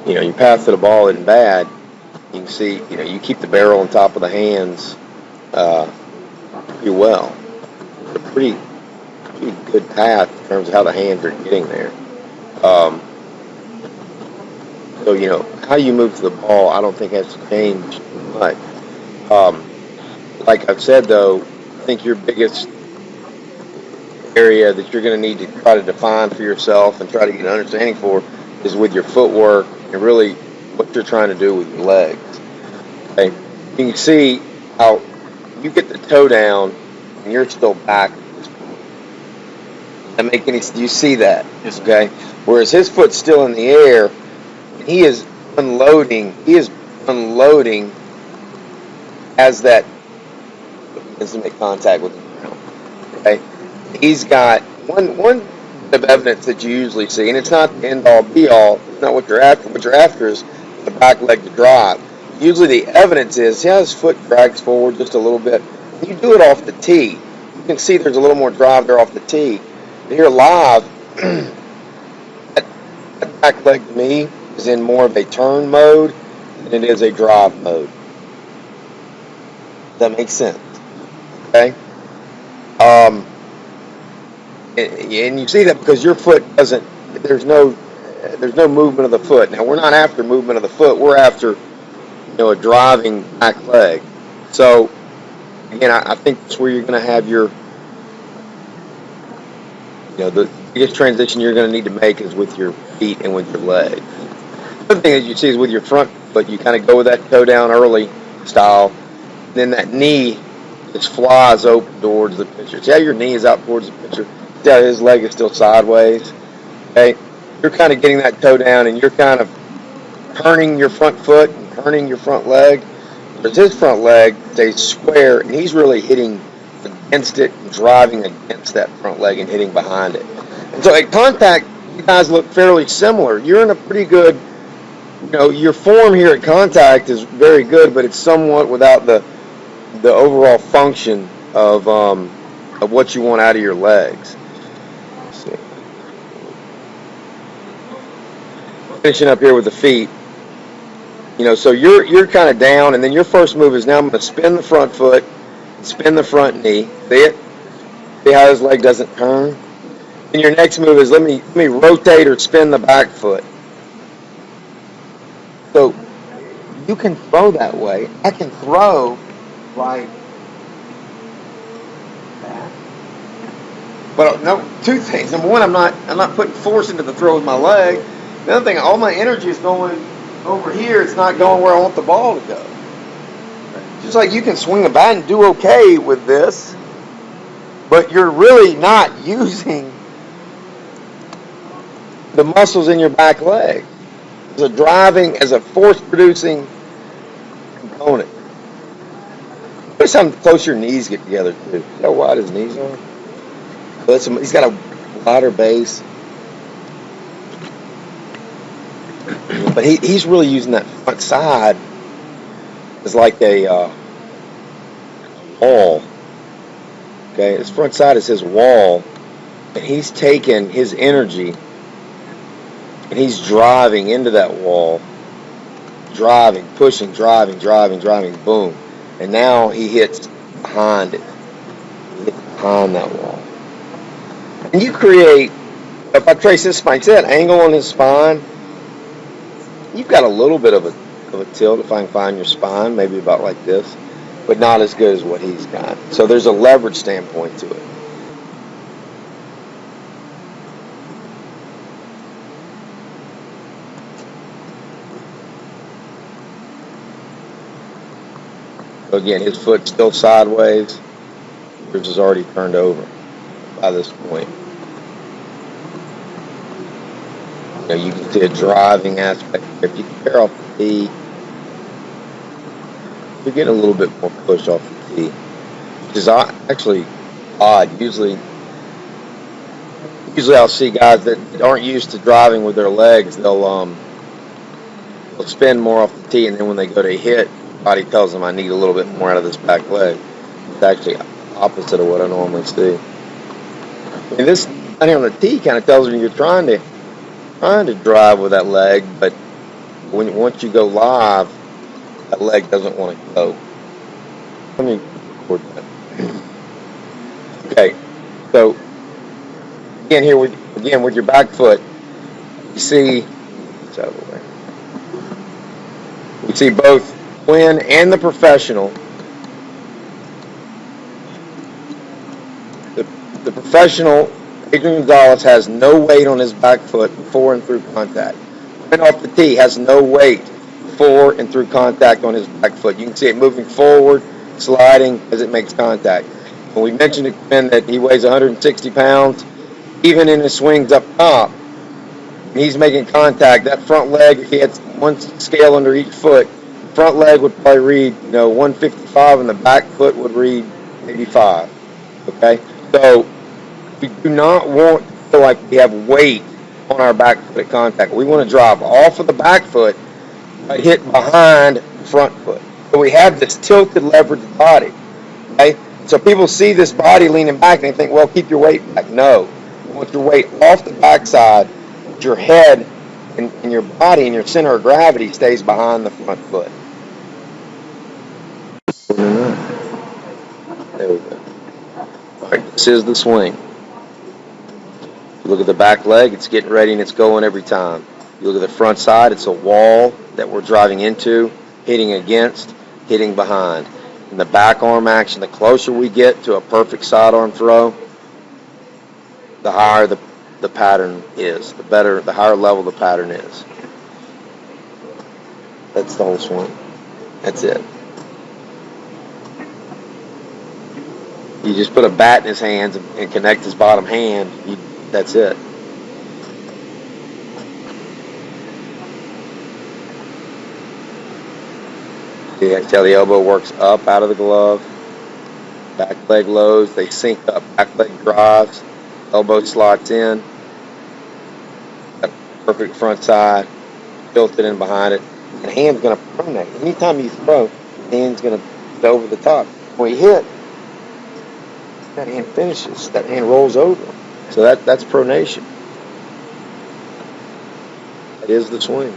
your path to the ball isn't bad. You can see, you keep the barrel on top of the hands uh, pretty well. It's a pretty good path in terms of how the hands are getting there. Um, so, how you move to the ball, I don't think has to change much. Um, like I've said, though, I think your biggest area that you're going to need to try to define for yourself and try to get an understanding for is with your footwork and really what you're trying to do with your legs. Okay, you can see how you get the toe down and you're still back at this point. Does that make any? Do you see that? Yes. Okay. Whereas his foot's still in the air, and he is unloading. He is unloading as that begins to make contact with the ground. Okay. He's got one bit of evidence that you usually see, and it's not the end all be all. It's not what you're after. What you're after is the back leg to drive. Usually the evidence is, his foot drags forward just a little bit. You do it off the tee. You can see there's a little more drive there off the tee. Here live, that back leg to me is in more of a turn mode than it is a drive mode. Does that make sense? Okay. And you see that because your foot doesn't. There's no movement of the foot. Now we're not after movement of the foot. We're after a driving back leg. So again, I think that's where you're going to have your the biggest transition you're going to need to make is with your feet and with your legs. The other thing that you see is with your front foot, you kind of go with that toe down early style. Then that knee just flies open towards the pitcher. See how your knee is out towards the pitcher? See how his leg is still sideways? Okay? You're kind of getting that toe down and you're kind of turning your front foot and turning your front leg. Whereas his front leg stays square and he's really hitting against it and driving against that front leg and hitting behind it. And so at contact, you guys look fairly similar. You're in a pretty good, your form here at contact is very good, but it's somewhat without the overall function of what you want out of your legs. Let's see. Finishing up here with the feet. So you're kind of down, and then your first move is now I'm going to spin the front foot, spin the front knee. See it? See how his leg doesn't turn? And your next move is let me rotate or spin the back foot. So you can throw that way. I can throw like that. But no, two things. Number one, I'm not putting force into the throw with my leg. The other thing, all my energy is going over here. It's not going where I want the ball to go. Just like you can swing a bat and do okay with this, but you're really not using the muscles in your back leg as a force-producing component. Notice how close your knees get together, too. See how wide his knees are? He's got a wider base. But he's really using that front side as like a wall. Okay, his front side is his wall. And he's taking his energy and he's driving into that wall. Driving, pushing, driving, boom. And now he hits behind it. He hits behind that wall. And you create, if I trace his spine, see that angle on his spine? You've got a little bit of a tilt if I can find your spine, maybe about like this, but not as good as what he's got. So there's a leverage standpoint to it. So again, his foot's still sideways. Yours is already turned over by this point. You can see a driving aspect. If you compare off the tee, you're getting a little bit more push off the tee, which is actually odd. Usually I'll see guys that aren't used to driving with their legs. They'll spin more off the tee, and then when they go to hit, body tells them I need a little bit more out of this back leg. It's actually opposite of what I normally see. I mean, this down here on the tee kind of tells me you're trying to drive with that leg, but Once you go live, that leg doesn't want to go. Let me record that. Okay, so again with your back foot, you see. It's out of the way. We see both Quinn and the professional. The professional, Adrian Gonzalez, has no weight on his back foot before and through contact. Quinn off the tee has no weight before and through contact on his back foot. You can see it moving forward, sliding as it makes contact. When we mentioned to Quinn that he weighs 160 pounds, even in his swings up top, he's making contact. That front leg, if he had one scale under each foot, front leg would probably read 155 and the back foot would read 85. Okay? So we do not want to feel like we have weight on our back foot at contact. We want to drive off of the back foot, but hit behind the front foot. So we have this tilted leveraged body. Okay? So people see this body leaning back and they think, well, keep your weight back. No. You want your weight off the backside. Your head and your body and your center of gravity stays behind the front foot. There we go. All right, this is the swing. You look at the back leg, it's getting ready and it's going every time. You look at the front side, it's a wall that we're driving into, hitting against, hitting behind. And the back arm action, the closer we get to a perfect sidearm throw, the higher the pattern is, the higher level the pattern is. That's the whole swing. That's it. You just put a bat in his hands and connect his bottom hand. That's it. You see how the elbow works up out of the glove. Back leg lows. They sync up. Back leg drives. Elbow slots in. Got perfect front side. Tilted in behind it. And the hand's going to pronate. Anytime you throw, the hand's going to go over the top. When you hit, that hand finishes. That hand rolls over. So that's pronation. That is the swing.